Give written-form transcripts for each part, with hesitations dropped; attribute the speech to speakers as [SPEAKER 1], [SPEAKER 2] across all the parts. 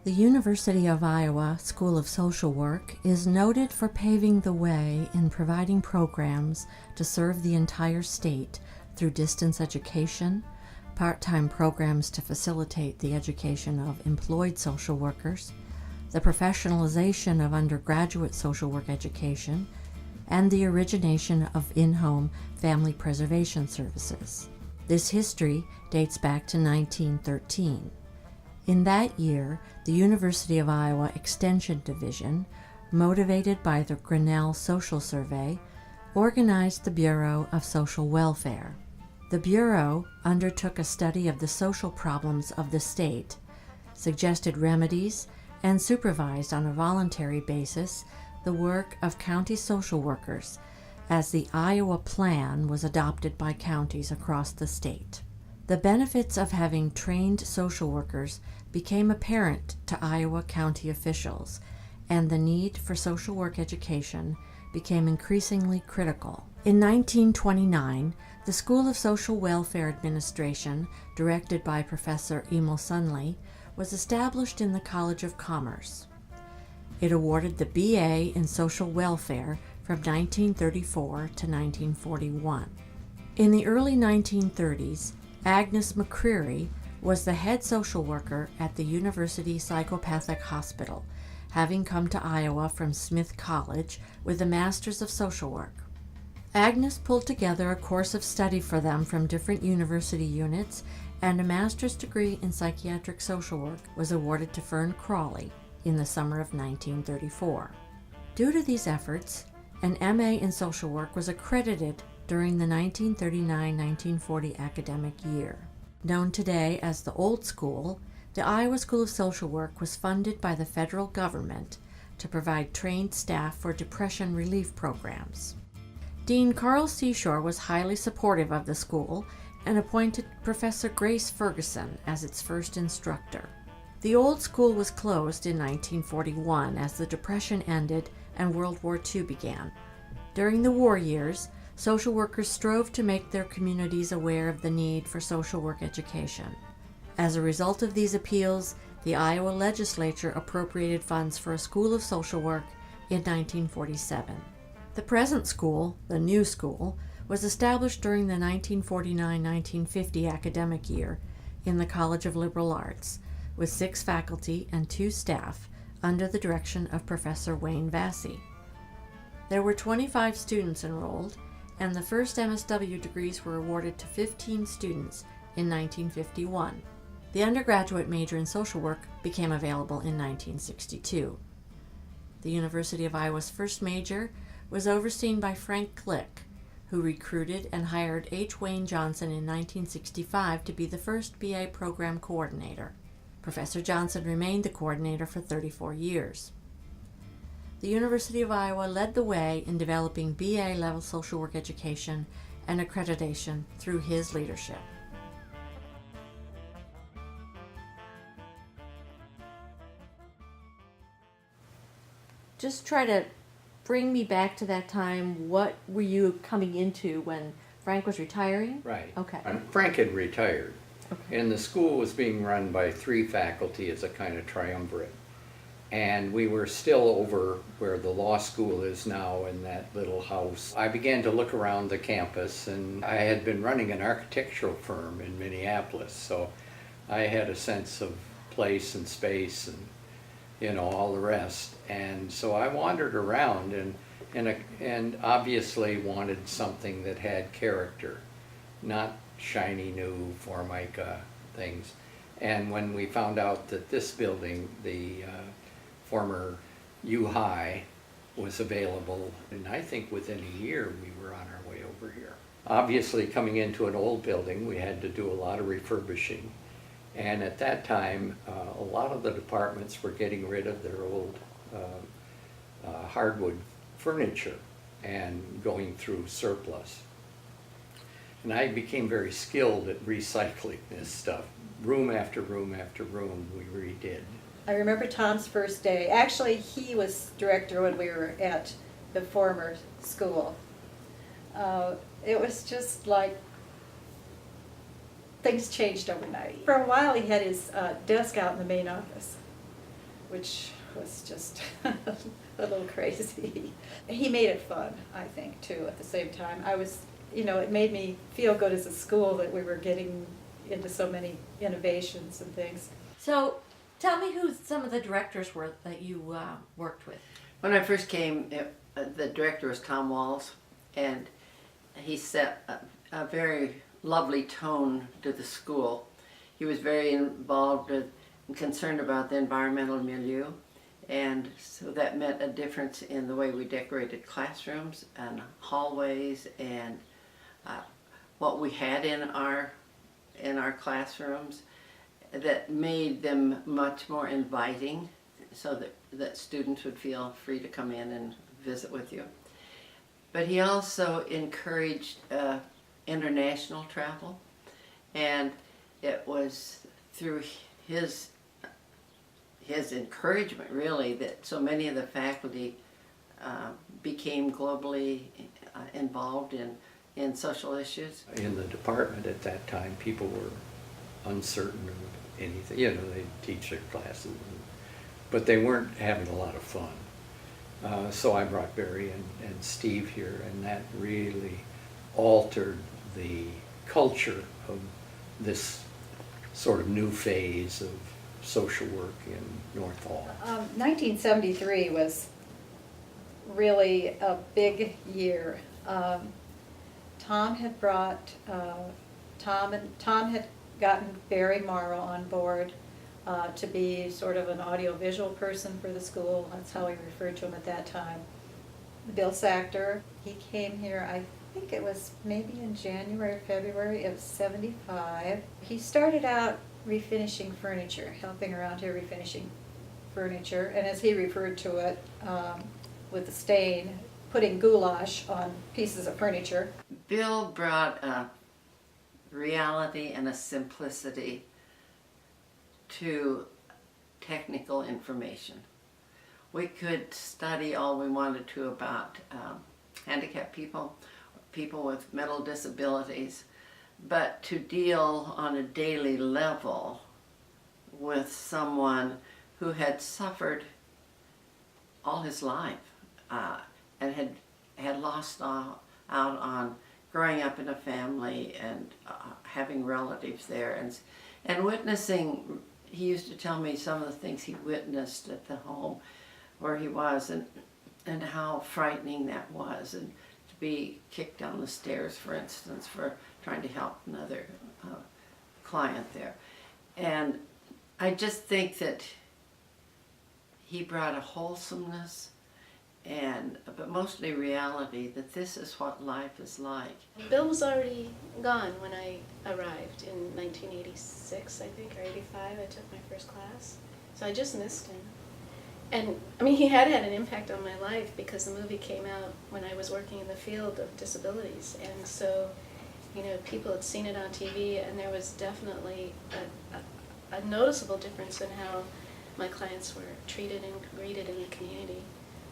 [SPEAKER 1] The University of Iowa School of Social Work is noted for paving the way in providing programs to serve the entire state through distance education, part-time programs to facilitate the education of employed social workers, the professionalization of undergraduate social work education, and the origination of in-home family preservation services. This history dates back to 1913. In that year, the University of Iowa Extension Division, motivated by the Grinnell Social Survey, organized the Bureau of Social Welfare. The Bureau undertook a study of the social problems of the state, suggested remedies, and supervised on a voluntary basis the work of county social workers as the Iowa Plan was adopted by counties across the state. The benefits of having trained social workers became apparent to Iowa county officials, and the need for social work education became increasingly critical. In 1929, the School of Social Welfare Administration, directed by Professor Emil Sunley, was established in the College of Commerce. It awarded the BA in Social Welfare from 1934 to 1941. In the early 1930s, Agnes Mccreery was the head social worker at the University Psychopathic Hospital, having come to Iowa from Smith College with a Master's of Social Work. Agnes pulled together a course of study for them from different university units, and a master's degree in psychiatric social work was awarded to Fern Crawley in the summer of 1934. Due to these efforts, an MA in social work was accredited during the 1939-1940 academic year. Known today as the Old School, the Iowa School of Social Work was funded by the federal government to provide trained staff for depression relief programs. Dean Carl Seashore was highly supportive of the school and appointed Professor Grace Ferguson as its first instructor. The Old School was closed in 1941 as the Depression ended and World War II began. During the war years, social workers strove to make their communities aware of the need for social work education. As a result of these appeals, the Iowa legislature appropriated funds for a school of social work in 1947. The present school, the new school, was established during the 1949-1950 academic year in the College of Liberal Arts, with 6 faculty and 2 staff under the direction of Professor Wayne Vassy. There were 25 students enrolled, and the first MSW degrees were awarded to 15 students in 1951. The undergraduate major in social work became available in 1962. The University of Iowa's first major was overseen by Frank Glick, who recruited and hired H. Wayne Johnson in 1965 to be the first BA program coordinator. Professor Johnson remained the coordinator for 34 years. The University of Iowa led the way in developing BA-level social work education and accreditation through his leadership. Just try to bring me back to that time. What were you coming into when Frank was retiring?
[SPEAKER 2] Right.
[SPEAKER 1] Okay.
[SPEAKER 2] Frank had retired,
[SPEAKER 1] Okay.
[SPEAKER 2] and the school was being run by 3 faculty as a kind of triumvirate. And we were still over where the law school is now in that little house. I began to look around the campus, and I had been running an architectural firm in Minneapolis, so I had a sense of place and space and, you know, all the rest. And so I wandered around and obviously wanted something that had character, not shiny new Formica things. And when we found out that this building, the former U High, was available, and I think within a year we were on our way over here. Obviously, coming into an old building, we had to do a lot of refurbishing. And at that time, a lot of the departments were getting rid of their old hardwood furniture and going through surplus. And I became very skilled at recycling this stuff. Room after room after room we redid.
[SPEAKER 3] I remember Tom's first day. Actually, he was director when we were at the former school. It was just like things changed overnight. For a while, he had his desk out in the main office. which was just a little crazy. He made it fun, I think, too, at the same time. It made me feel good as a school that we were getting into so many innovations and things.
[SPEAKER 1] So tell me who some of the directors were that you worked with.
[SPEAKER 4] When I first came, the director was Tom Walls, and he set a very lovely tone to the school. He was very involved and concerned about the environmental milieu, and so that meant a difference in the way we decorated classrooms and hallways and what we had in our classrooms that made them much more inviting so that students would feel free to come in and visit with you. But he also encouraged international travel, and it was through his encouragement, really, that so many of the faculty became globally involved in social issues.
[SPEAKER 2] In the department at that time, people were uncertain of anything. They teach their classes, but they weren't having a lot of fun. So I brought Barry and Steve here, and that really altered the culture of this sort of new phase of social work in North Hall.
[SPEAKER 3] 1973 was really a big year. Tom had gotten Barry Morrow on board to be sort of an audiovisual person for the school. That's how we referred to him at that time. Bill Sachter, he came here, I think it was maybe in January or February of '75. He started out refinishing furniture, helping around here refinishing furniture, and as he referred to it, with the stain, putting goulash on pieces of furniture.
[SPEAKER 4] Bill brought a reality and a simplicity to technical information. We could study all we wanted to about handicapped people, people with mental disabilities, but to deal on a daily level with someone who had suffered all his life and had lost out on growing up in a family and having relatives there and witnessing. He used to tell me some of the things he witnessed at the home where he was and how frightening that was, and to be kicked down the stairs, for instance, for trying to help another client there. And I just think that he brought a wholesomeness but mostly reality, that this is what life is like.
[SPEAKER 5] Bill was already gone when I arrived in 1986, I think, or 85. I took my first class. So I just missed him. And, I mean, he had an impact on my life because the movie came out when I was working in the field of disabilities. And so, people had seen it on TV, and there was definitely a noticeable difference in how my clients were treated and greeted in the community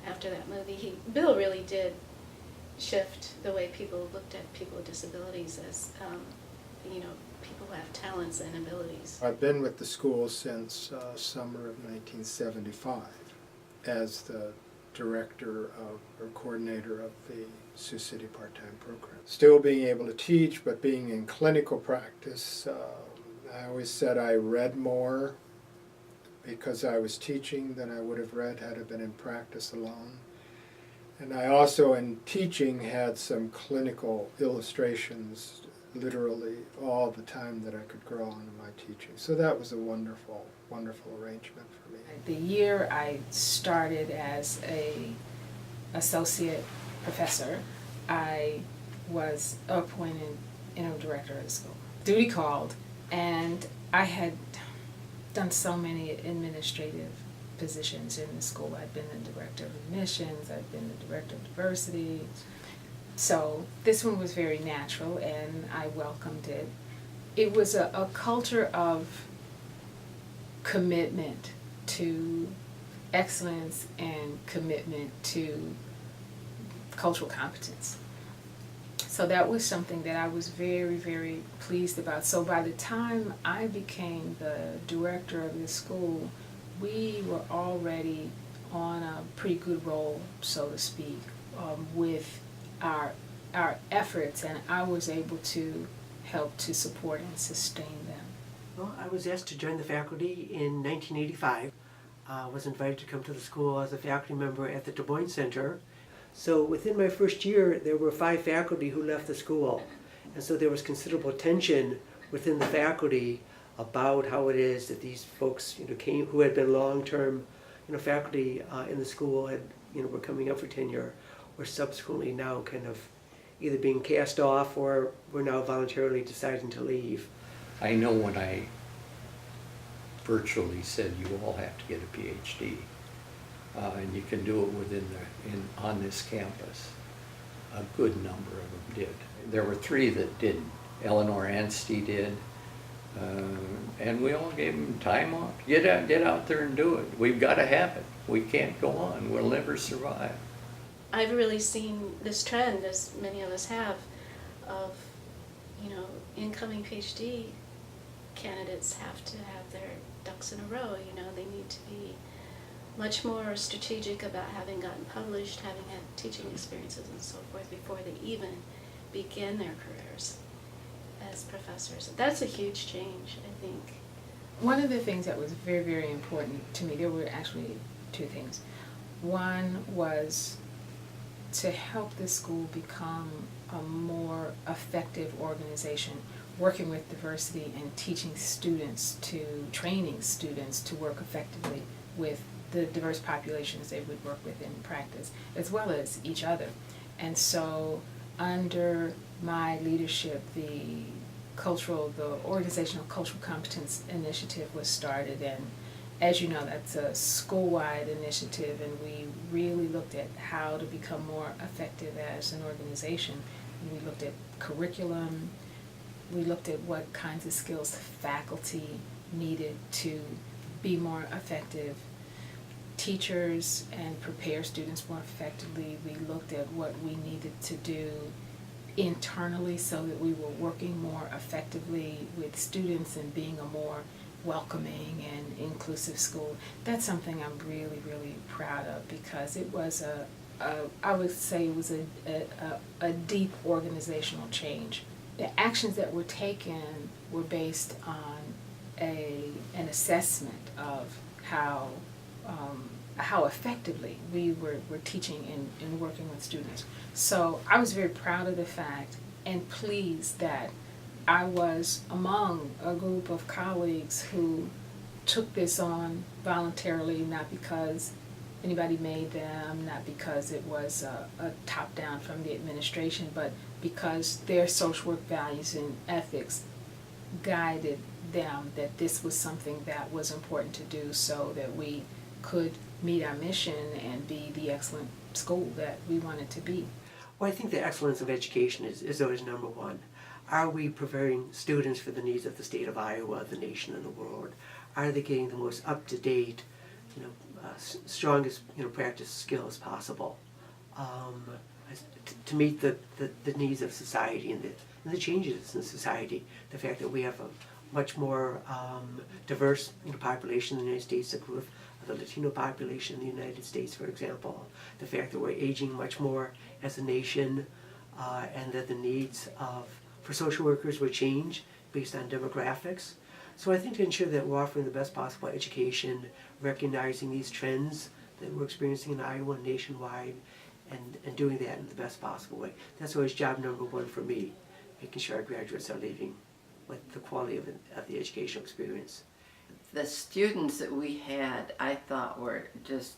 [SPEAKER 5] after that movie. Bill really did shift the way people looked at people with disabilities as, people who have talents and abilities.
[SPEAKER 6] I've been with the school since summer of 1975 as the director or coordinator of the Sioux City part-time program. Still being able to teach, but being in clinical practice. I always said I read more because I was teaching than I would have read had I been in practice alone. And I also, in teaching, had some clinical illustrations literally all the time that I could grow on in my teaching. So that was a wonderful, wonderful arrangement for me.
[SPEAKER 7] The year I started as an associate professor, I was appointed interim director of the school. Duty called, and I had done so many administrative positions in the school. I'd been the director of admissions, I'd been the director of diversity. So this one was very natural, and I welcomed it. It was a culture of commitment to excellence and commitment to cultural competence. So that was something that I was very, very pleased about. So by the time I became the director of the school, we were already on a pretty good roll, so to speak, with our efforts, and I was able to help to support and sustain them.
[SPEAKER 8] Well, I was asked to join the faculty in 1985. I was invited to come to the school as a faculty member at the Du Bois Center. So within my first year, there were 5 faculty who left the school. And so there was considerable tension within the faculty about how it is that these folks, came, who had been long-term, faculty in the school, had, were coming up for tenure, were subsequently now kind of either being cast off or were now voluntarily deciding to leave.
[SPEAKER 2] I know when I virtually said you all have to get a PhD, and you can do it on this campus, a good number of them did. There were 3 that didn't. Eleanor Anstey did, and we all gave them time off. Get out there and do it. We've got to have it. We can't go on. We'll never survive.
[SPEAKER 5] I've really seen this trend, as many of us have, of, incoming PhD candidates have to have their ducks in a row. They need to be much more strategic about having gotten published, having had teaching experiences and so forth before they even begin their careers as professors. That's a huge change, I think.
[SPEAKER 7] One of the things that was very, very important to me, there were actually 2 things. One was to help the school become a more effective organization, working with diversity and teaching students training students to work effectively with the diverse populations they would work with in practice, as well as each other. And so under my leadership, the organizational cultural competence initiative was started, and as you know, that's a school-wide initiative, and we really looked at how to become more effective as an organization. We looked at curriculum, we looked at what kinds of skills faculty needed to be more effective teachers and prepare students more effectively. We looked at what we needed to do internally so that we were working more effectively with students and being a more welcoming and inclusive school. That's something I'm really, really proud of, because it was I would say it was a deep organizational change. The actions that were taken were based on an assessment of how effectively we were teaching and working with students. So I was very proud of the fact and pleased that I was among a group of colleagues who took this on voluntarily, not because anybody made them, not because it was a top-down from the administration, but because their social work values and ethics guided them that this was something that was important to do so that we could meet our mission and be the excellent school that we wanted to be.
[SPEAKER 8] Well, I think the excellence of education is always number one. Are we preparing students for the needs of the state of Iowa, the nation, and the world? Are they getting the most up-to-date, strongest, practice skills possible to meet the needs of society and the changes in society? The fact that we have a much more diverse population in the United States, the growth of the Latino population in the United States, for example. The fact that we're aging much more as a nation, and that the needs for social workers will change based on demographics. So I think to ensure that we're offering the best possible education, recognizing these trends that we're experiencing in Iowa and nationwide, and doing that in the best possible way. That's always job number one for me, making sure our graduates are leaving with the quality of the educational experience.
[SPEAKER 4] The students that we had, I thought, were just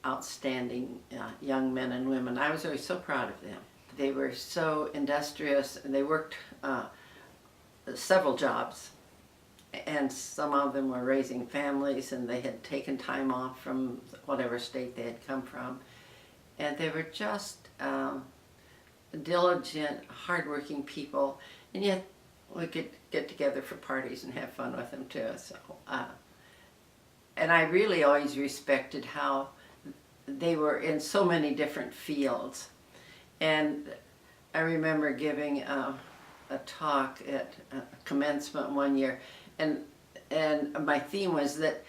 [SPEAKER 4] outstanding young men and women. I was always so proud of them. They were so industrious, and they worked several jobs, and some of them were raising families, and they had taken time off from whatever state they had come from, and they were just diligent, hardworking people, and yet we could get together for parties and have fun with them too. So, and I really always respected how they were in so many different fields. And I remember giving a talk at commencement one year, and my theme was that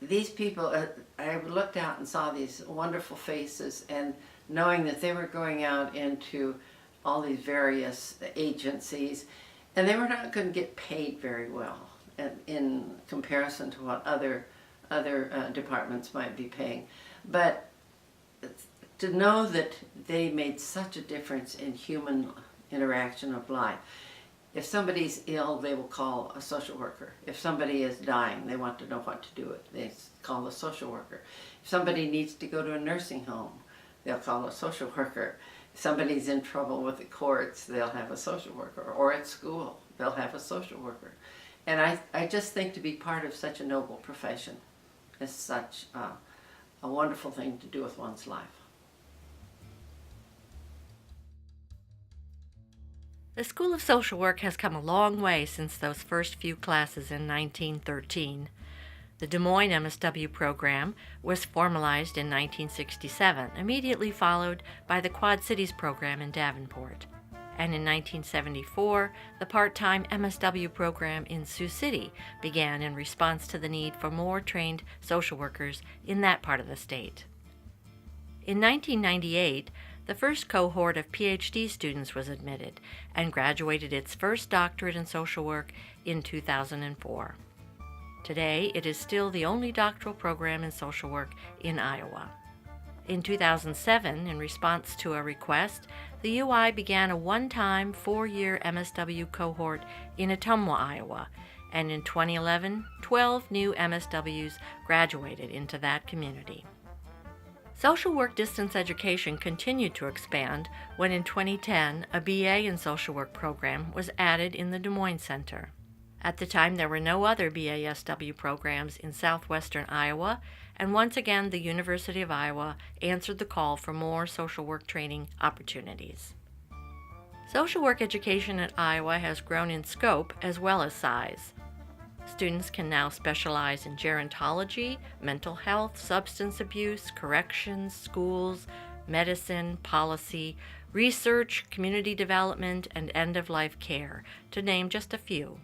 [SPEAKER 4] these people, I looked out and saw these wonderful faces, and knowing that they were going out into all these various agencies, and they were not going to get paid very well in comparison to what other departments might be paying. But to know that they made such a difference in human interaction of life. If somebody's ill, they will call a social worker. If somebody is dying, they want to know what to do with it. They call a social worker. If somebody needs to go to a nursing home, they'll call a social worker. If somebody's in trouble with the courts, they'll have a social worker. Or at school, they'll have a social worker. And I just think to be part of such a noble profession is such a wonderful thing to do with one's life.
[SPEAKER 1] The School of Social Work has come a long way since those first few classes in 1913. The Des Moines MSW program was formalized in 1967, immediately followed by the Quad Cities program in Davenport. And in 1974, the part-time MSW program in Sioux City began in response to the need for more trained social workers in that part of the state. In 1998, the first cohort of PhD students was admitted and graduated its first doctorate in social work in 2004. Today, it is still the only doctoral program in social work in Iowa. In 2007, in response to a request, the UI began a one-time 4-year MSW cohort in Ottumwa, Iowa, and in 2011, 12 new MSWs graduated into that community. Social work distance education continued to expand when in 2010 a BA in social work program was added in the Des Moines Center. At the time there were no other BASW programs in southwestern Iowa, and once again the University of Iowa answered the call for more social work training opportunities. Social work education at Iowa has grown in scope as well as size. Students can now specialize in gerontology, mental health, substance abuse, corrections, schools, medicine, policy, research, community development, and end-of-life care, to name just a few.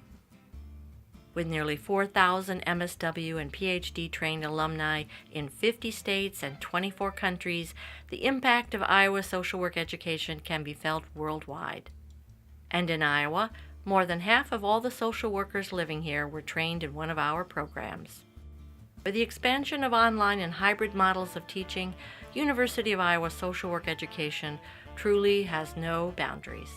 [SPEAKER 1] With nearly 4,000 MSW and PhD trained alumni in 50 states and 24 countries, the impact of Iowa social work education can be felt worldwide. And in Iowa, more than half of all the social workers living here were trained in one of our programs. With the expansion of online and hybrid models of teaching, University of Iowa social work education truly has no boundaries.